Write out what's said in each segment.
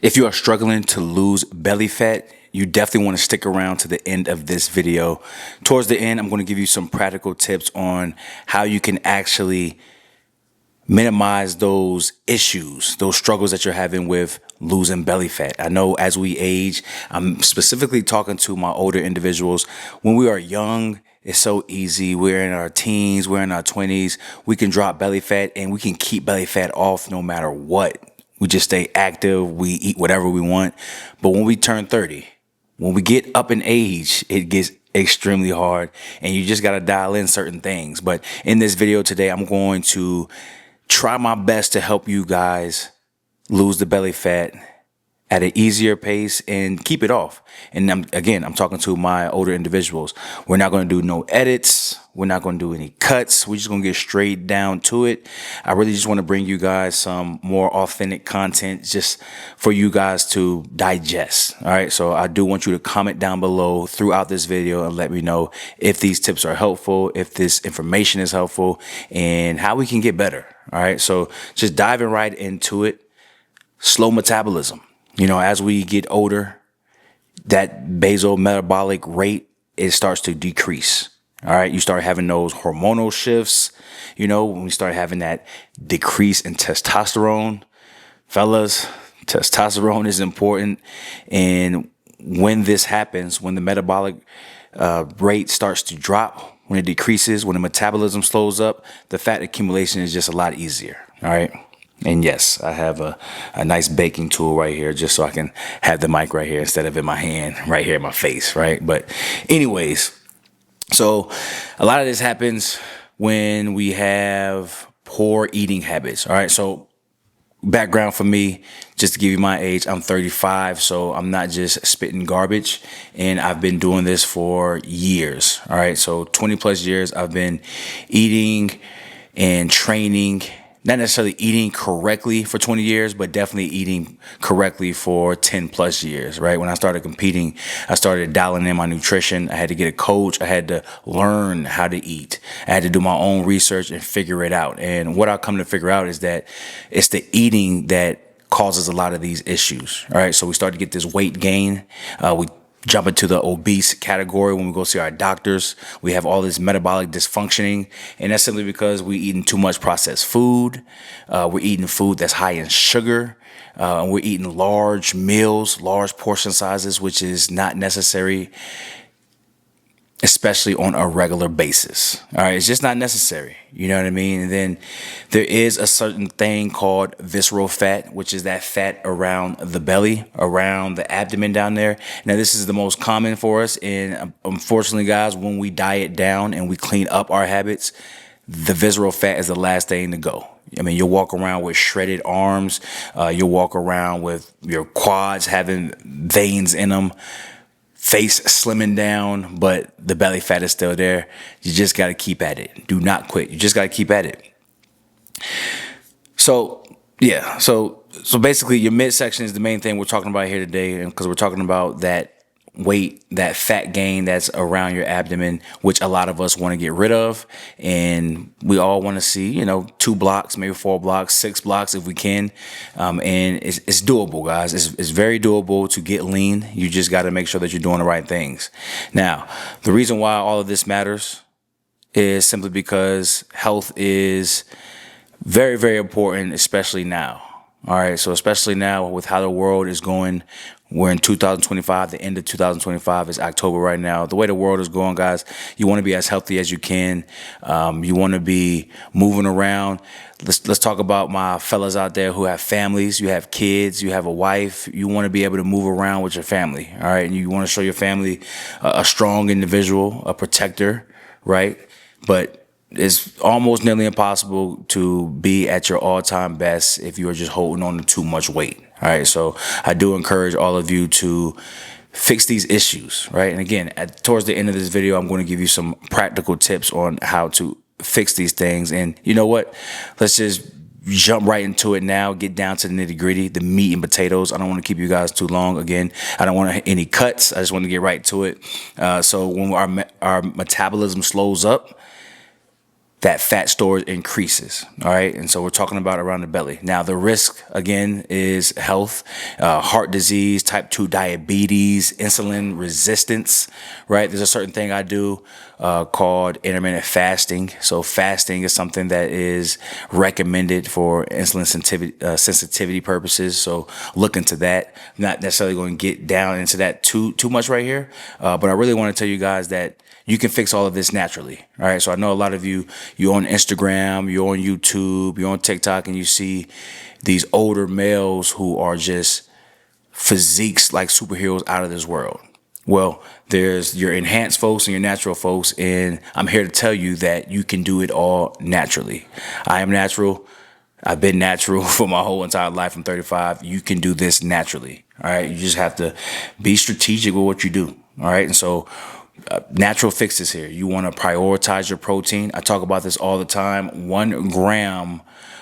If you are struggling to lose belly fat, you definitely want to stick around to the end of this video. Towards the end, I'm going to give you some practical tips on how you can actually minimize those issues, those struggles that you're having with losing belly fat. I know as we age, I'm specifically talking to my older individuals. When we are young, it's so easy. We're in our teens, we're in our 20s. We can drop belly fat and we can keep belly fat off no matter what. We just stay active. We eat whatever we want. But when we turn 30, when we get up in age, it gets extremely hard and you just got to dial in certain things. But in this video today, I'm going to try my best to help you guys lose the belly fat at an easier pace and keep it off. And I'm talking to my older individuals. We're not going to do no edits. We're not going to do any cuts. We're just going to get straight down to it. I really just want to bring you guys some more authentic content just for you guys to digest. All right. So I do want you to comment down below throughout this video and let me know if these tips are helpful, if this information is helpful, and how we can get better. All right. So just diving right into it. Slow metabolism. You know, as we get older, that basal metabolic rate, it starts to decrease. All right. You start having those hormonal shifts, you know, when we start having that decrease in testosterone. Fellas, testosterone is important. And when this happens, when the metabolic rate starts to drop, when it decreases, when the metabolism slows up, the fat accumulation is just a lot easier. All right. And yes, I have a nice baking tool right here just so I can have the mic right here instead of in my hand right here in my face, right? But anyways, so a lot of this happens when we have poor eating habits, all right? So background for me, just to give you my age, I'm 35, so I'm not just spitting garbage, and I've been doing this for years, all right? So 20 plus years I've been eating and training. Not necessarily eating correctly for 20 years, but definitely eating correctly for 10 plus years, right? When I started competing, I started dialing in my nutrition. I had to get a coach. I had to learn how to eat. I had to do my own research and figure it out. And what I come to figure out is that it's the eating that causes a lot of these issues, all right? So we start to get this weight gain. We jump into the obese category when we go see our doctors. We have all this metabolic dysfunctioning, and that's simply because we're eating too much processed food. We're eating food that's high in sugar. And we're eating large meals, large portion sizes, which is not necessary, especially on a regular basis. All right, it's just not necessary. You know what I mean? And then there is a certain thing called visceral fat, which is that fat around the belly, around the abdomen down there. Now, this is the most common for us. And unfortunately, guys, when we diet down and we clean up our habits, the visceral fat is the last thing to go. I mean, you'll walk around with shredded arms. You'll walk around with your quads having veins in them. Face slimming down, but the belly fat is still there. You just got to keep at it. Do not quit. You just got to keep at it. So, yeah. So basically your midsection is the main thing we're talking about here today, because we're talking about that weight, that fat gain that's around your abdomen, which a lot of us want to get rid of. And we all want to see, you know, 2 blocks, maybe 4 blocks, 6 blocks if we can. And it's doable, guys. It's very doable to get lean. You just got to make sure that you're doing the right things. Now, the reason why all of this matters is simply because health is very, very important, especially now. All right. So especially now with how the world is going, we're in 2025. The end of 2025 is October right now. The way the world is going, guys, you want to be as healthy as you can. You want to be moving around. Let's talk about my fellas out there who have families. You have kids. You have a wife. You want to be able to move around with your family. All right. And you want to show your family a strong individual, a protector. Right. But it's almost nearly impossible to be at your all-time best if you are just holding on to too much weight. All right. So I do encourage all of you to fix these issues. Right. And again, towards the end of this video, I'm going to give you some practical tips on how to fix these things. And you know what? Let's just jump right into it now. Get down to the nitty gritty, the meat and potatoes. I don't want to keep you guys too long. Again, I don't want any cuts. I just want to get right to it. So when our metabolism slows up, that fat storage increases. All right. And so we're talking about around the belly. Now, the risk, again, is health, heart disease, type 2 diabetes, insulin resistance, right? There's a certain thing I do called intermittent fasting. So fasting is something that is recommended for insulin sensitivity purposes. So look into that. Not necessarily going to get down into that too much right here. But I really want to tell you guys that you can fix all of this naturally. All right. So I know a lot of you're on Instagram, you're on YouTube, you're on TikTok, and you see these older males who are just physiques like superheroes out of this world. Well, there's your enhanced folks and your natural folks, and I'm here to tell you that you can do it all naturally. I am natural. I've been natural for my whole entire life. I'm 35. You can do this naturally. All right. You just have to be strategic with what you do. All right. And so natural fixes here. You want to prioritize your protein. I talk about this all the time. 1 gram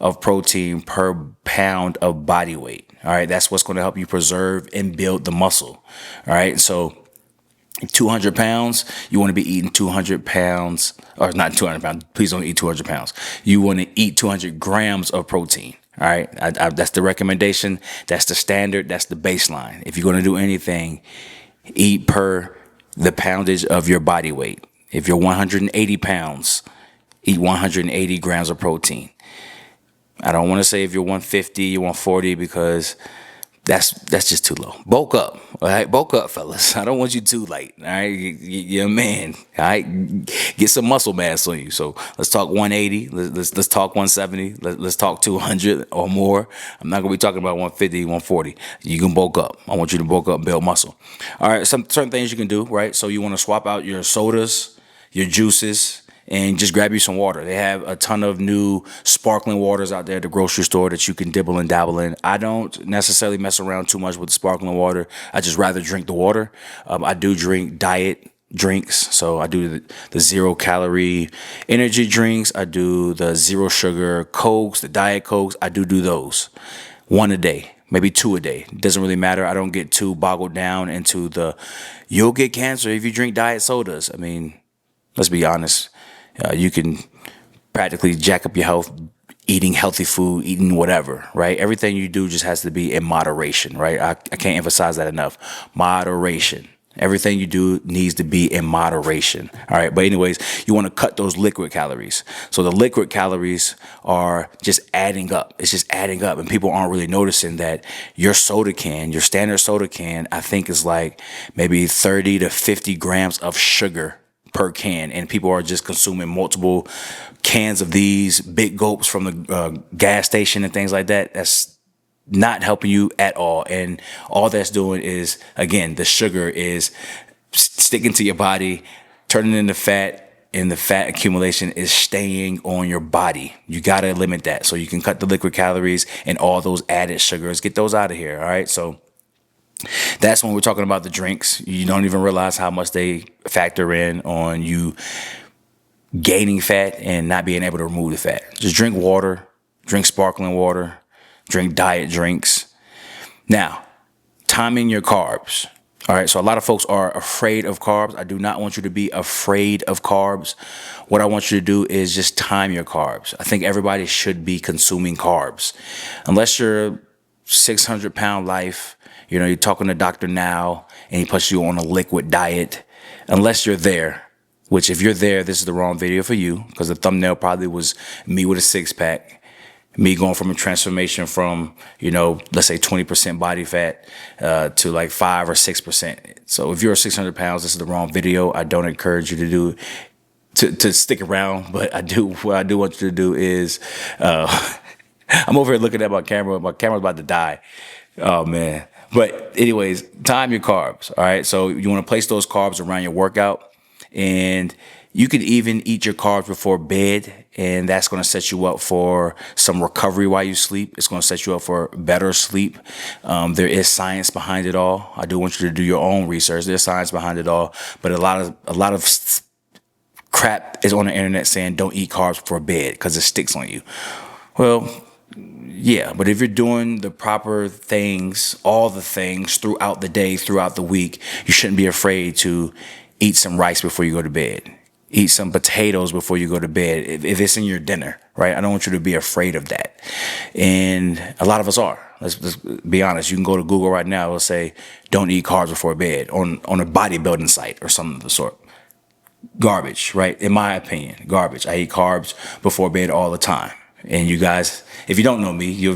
of protein per pound of body weight. All right. That's what's going to help you preserve and build the muscle. All right. So 200 pounds, you want to be eating 200 pounds, or not 200 pounds. Please don't eat 200 pounds. You want to eat 200 grams of protein. All right. That's the recommendation. That's the standard. That's the baseline. If you're going to do anything, eat per the poundage of your body weight. If you're 180 pounds, eat 180 grams of protein. I don't want to say if you're 150, you're 140, because that's just too low. Bulk up. All right. Bulk up, fellas. I don't want you too light. All right. You're a man. All right. Get some muscle mass on you. So let's talk 180. Let's talk 170. Let's talk 200 or more. I'm not going to be talking about 150, 140. You can bulk up. I want you to bulk up and build muscle. All right. Some certain things you can do, right? So you want to swap out your sodas, your juices, and just grab you some water. They have a ton of new sparkling waters out there at the grocery store that you can dibble and dabble in. I don't necessarily mess around too much with the sparkling water. I just rather drink the water. I do drink diet drinks. So I do the 0-calorie energy drinks. I do the 0 sugar Cokes, the Diet Cokes. I do those 1 a day. Maybe 2 a day. It doesn't really matter. I don't get too boggled down into you'll get cancer if you drink diet sodas. I mean, let's be honest. You can practically jack up your health eating healthy food, eating whatever, right? Everything you do just has to be in moderation, right? I can't emphasize that enough. Moderation. Everything you do needs to be in moderation. All right. But anyways, you want to cut those liquid calories. So the liquid calories are just adding up. It's just adding up. And people aren't really noticing that your soda can, your standard soda can, I think is like maybe 30 to 50 grams of sugar per can, and people are just consuming multiple cans of these big gulps from the gas station and things like that. That's not helping you at all. And all that's doing is, again, the sugar is sticking to your body, turning into fat, and the fat accumulation is staying on your body. You got to limit that so you can cut the liquid calories and all those added sugars. Get those out of here. All right. So that's when we're talking about the drinks. You don't even realize how much they factor in on you gaining fat and not being able to remove the fat. Just drink water, drink sparkling water, drink diet drinks. Now, timing your carbs. All right, so a lot of folks are afraid of carbs. I do not want you to be afraid of carbs. What I want you to do is just time your carbs. I think everybody should be consuming carbs. Unless you're 600-pound life, you're talking to Dr. Now and he puts you on a liquid diet. Unless you're there, which if you're there, this is the wrong video for you, because the thumbnail probably was me with a 6-pack. Me going from a transformation from, let's say 20% body fat to like 5 or 6%. So if you're 600 pounds, this is the wrong video. I don't encourage you to stick around, but what I do want you to do is, I'm over here looking at my camera. My camera's about to die. Oh man. But anyways, time your carbs. All right. So you want to place those carbs around your workout, and you can even eat your carbs before bed, and that's going to set you up for some recovery while you sleep. It's going to set you up for better sleep. There is science behind it all. I do want you to do your own research. There's science behind it all, but a lot of crap is on the internet saying don't eat carbs before bed because it sticks on you. Well, yeah, but if you're doing the proper things, all the things throughout the day, throughout the week, you shouldn't be afraid to eat some rice before you go to bed. Eat some potatoes before you go to bed. If it's in your dinner, right? I don't want you to be afraid of that. And a lot of us are. Let's be honest. You can go to Google right now. It'll say, don't eat carbs before bed on a bodybuilding site or something of the sort. Garbage, right? In my opinion, garbage. I eat carbs before bed all the time. And you guys, if you don't know me,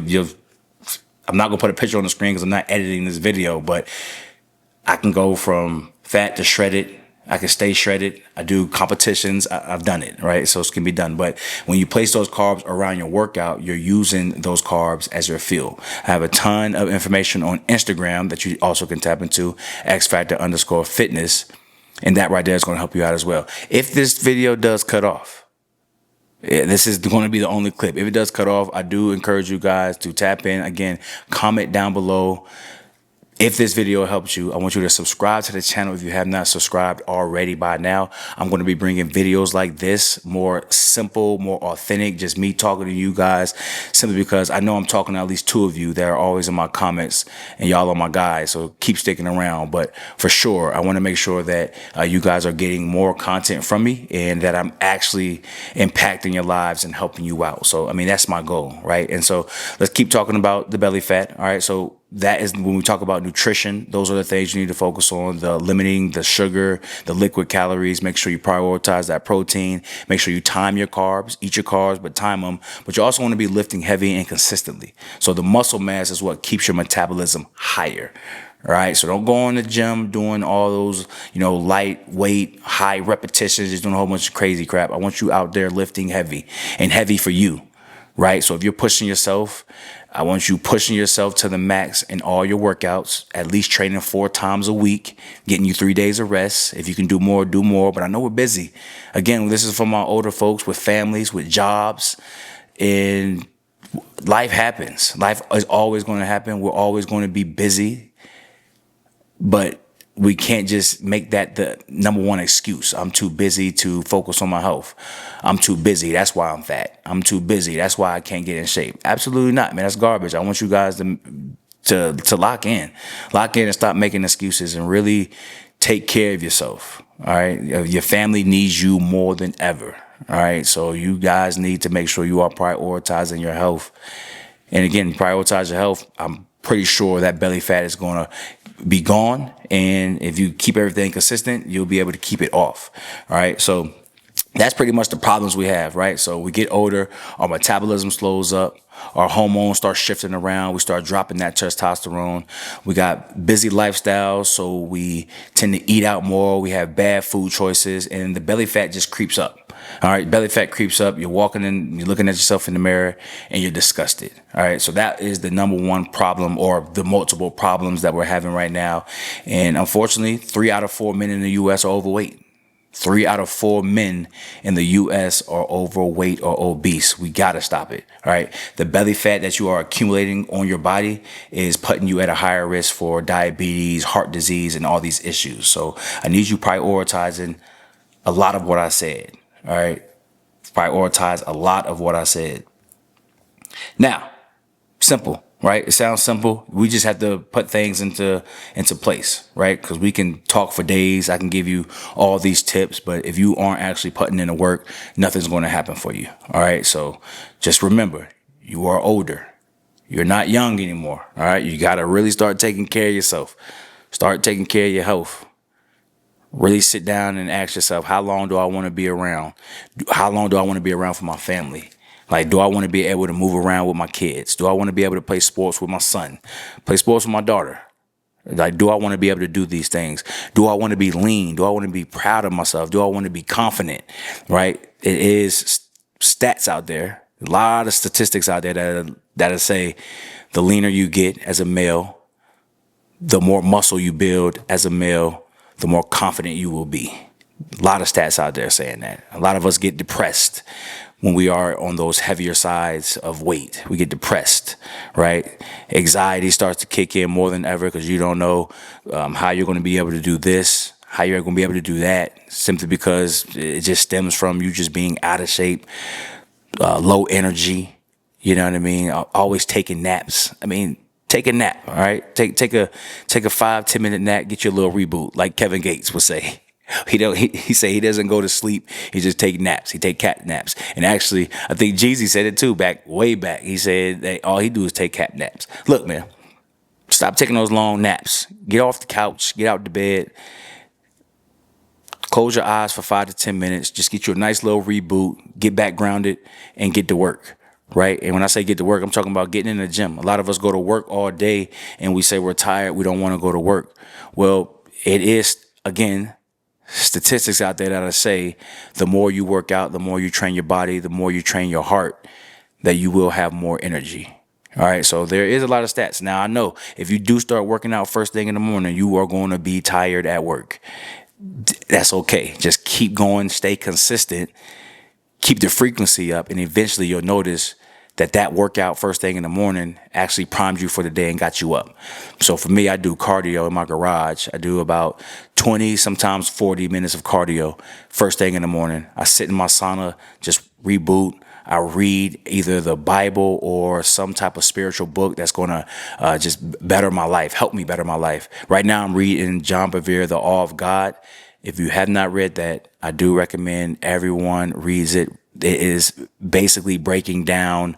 I'm not going to put a picture on the screen because I'm not editing this video, but I can go from fat to shredded. I can stay shredded. I do competitions. I've done it, right? So it can be done. But when you place those carbs around your workout, you're using those carbs as your fuel. I have a ton of information on Instagram that you also can tap into, XFACTOR_fitness. And that right there is going to help you out as well. If this video does cut off, this is going to be the only clip. If it does cut off, I do encourage you guys to tap in. Again, comment down below. If this video helps you, I want you to subscribe to the channel if you have not subscribed already by now. I'm going to be bringing videos like this, more simple, more authentic, just me talking to you guys, simply because I know I'm talking to at least two of you that are always in my comments, and y'all are my guys, so keep sticking around. But for sure, I want to make sure that you guys are getting more content from me and that I'm actually impacting your lives and helping you out. So, I mean, that's my goal, right? And so let's keep talking about the belly fat, all right? So that is when we talk about nutrition. Those are the things you need to focus on: the limiting the sugar, the liquid calories. Make sure you prioritize that protein. Make sure you time your carbs, eat your carbs, but time them. But you also want to be lifting heavy and consistently. So the muscle mass is what keeps your metabolism higher. All right. So don't go in the gym doing all those, lightweight, high repetitions, just doing a whole bunch of crazy crap. I want you out there lifting heavy, and heavy for you. Right. So if you're pushing yourself, I want you pushing yourself to the max in all your workouts, at least training 4 times a week, getting you 3 days of rest. If you can do more, do more. But I know we're busy. Again, this is for my older folks with families, with jobs, and life happens. Life is always going to happen. We're always going to be busy, but we can't just make that the number one excuse. I'm too busy to focus on my health. I'm too busy. That's why I'm fat. I'm too busy. That's why I can't get in shape. Absolutely not, man. That's garbage. I want you guys to lock in and stop making excuses and really take care of yourself. All right. Your family needs you more than ever. All right. So you guys need to make sure you are prioritizing your health. And again, prioritize your health. I'm pretty sure that belly fat is going to be gone. And if you keep everything consistent, you'll be able to keep it off. All right. So that's pretty much the problems we have, right? So we get older, our metabolism slows up, our hormones start shifting around, we start dropping that testosterone. We got busy lifestyles, so we tend to eat out more, we have bad food choices, and the belly fat just creeps up. All right, belly fat creeps up, you're walking in, you're looking at yourself in the mirror, and you're disgusted. All right, so that is the number one problem, or the multiple problems that we're having right now. And unfortunately, 3 out of 4 men in the U.S. are overweight. 3 out of 4 men in the U.S. are overweight or obese. We got to stop it. All right. The belly fat that you are accumulating on your body is putting you at a higher risk for diabetes, heart disease, and all these issues. So I need you prioritizing a lot of what I said. All right. Prioritize a lot of what I said. Now, simple. Right? It sounds simple. We just have to put things into place, right? Because we can talk for days. I can give you all these tips, but if you aren't actually putting in the work, nothing's going to happen for you. All right. So just remember, you are older. You're not young anymore. All right. You got to really start taking care of yourself. Start taking care of your health. Really sit down and ask yourself, how long do I want to be around? How long do I want to be around for my family? Like, do I want to be able to move around with my kids? Do I want to be able to play sports with my son? Play sports with my daughter? Like, do I want to be able to do these things? Do I want to be lean? Do I want to be proud of myself? Do I want to be confident? Right? It is stats out there, a lot of statistics out there that say the leaner you get as a male, the more muscle you build as a male, the more confident you will be. A lot of stats out there saying that. A lot of us get depressed when we are on those heavier sides of weight. We get depressed, right? Anxiety starts to kick in more than ever because you don't know how you're going to be able to do this, how you're going to be able to do that, simply because it just stems from you just being out of shape, low energy. You know what I mean? Always taking naps. I mean, take a nap, all right? Take a 5-10 minute nap, get your little reboot, like Kevin Gates would say. He say he doesn't go to sleep. He just take naps. He take cat naps. And actually, I think Jeezy said it too way back. He said that all he do is take cat naps. Look, man, stop taking those long naps. Get off the couch. Get out the bed. Close your eyes for 5 to 10 minutes. Just get you a nice little reboot. Get back grounded and get to work. Right? And when I say get to work, I'm talking about getting in the gym. A lot of us go to work all day and we say we're tired. We don't want to go to work. Well, it is, again, statistics out there that say the more you work out, the more you train your body, the more you train your heart, that you will have more energy. All right. So there is a lot of stats. Now, I know if you do start working out first thing in the morning, you are going to be tired at work. That's okay. Just keep going, stay consistent, keep the frequency up, and eventually you'll notice that workout first thing in the morning actually primed you for the day and got you up. So for me, I do cardio in my garage. I do about 20, sometimes 40 minutes of cardio first thing in the morning. I sit in my sauna, just reboot. I read either the Bible or some type of spiritual book that's going to just better my life, help me better my life. Right now, I'm reading John Bevere, The Awe of God. If you have not read that, I do recommend everyone reads it. It is basically breaking down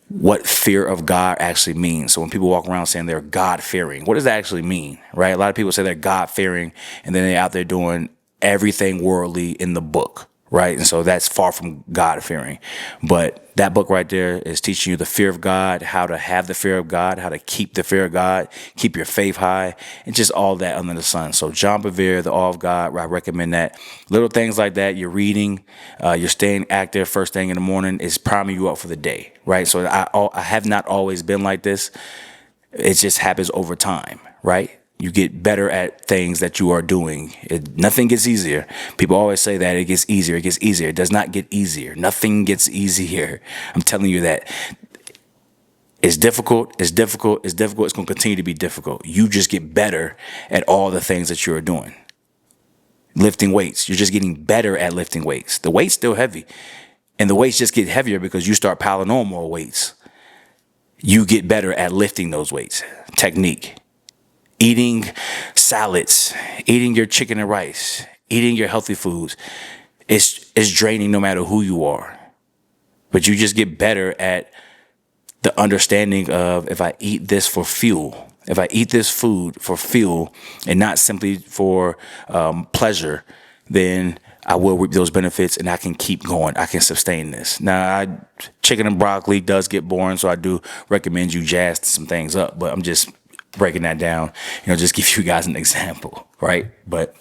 what fear of God actually means. So when people walk around saying they're God-fearing, what does that actually mean, right? A lot of people say they're God-fearing, and then they're out there doing everything worldly in the book, right? And so that's far from God-fearing. But that book right there is teaching you the fear of God, how to have the fear of God, how to keep the fear of God, keep your faith high, and just all that under the sun. So John Bevere, The Awe of God, I recommend that. Little things like that, you're reading, you're staying active first thing in the morning, is priming you up for the day, right? So I have not always been like this. It just happens over time, right? You get better at things that you are doing. Nothing gets easier. People always say that it gets easier. It gets easier. It does not get easier. Nothing gets easier. I'm telling you that. It's difficult. It's difficult. It's difficult. It's going to continue to be difficult. You just get better at all the things that you're doing. Lifting weights. You're just getting better at lifting weights. The weight's still heavy. And the weights just get heavier because you start piling on more weights. You get better at lifting those weights. Technique. Eating salads, eating your chicken and rice, eating your healthy foods, it's draining no matter who you are. But you just get better at the understanding of, if I eat this for fuel, if I eat this food for fuel and not simply for pleasure, then I will reap those benefits and I can keep going. I can sustain this. Now, chicken and broccoli does get boring, so I do recommend you jazz some things up, but I'm just breaking that down, just give you guys an example, right? But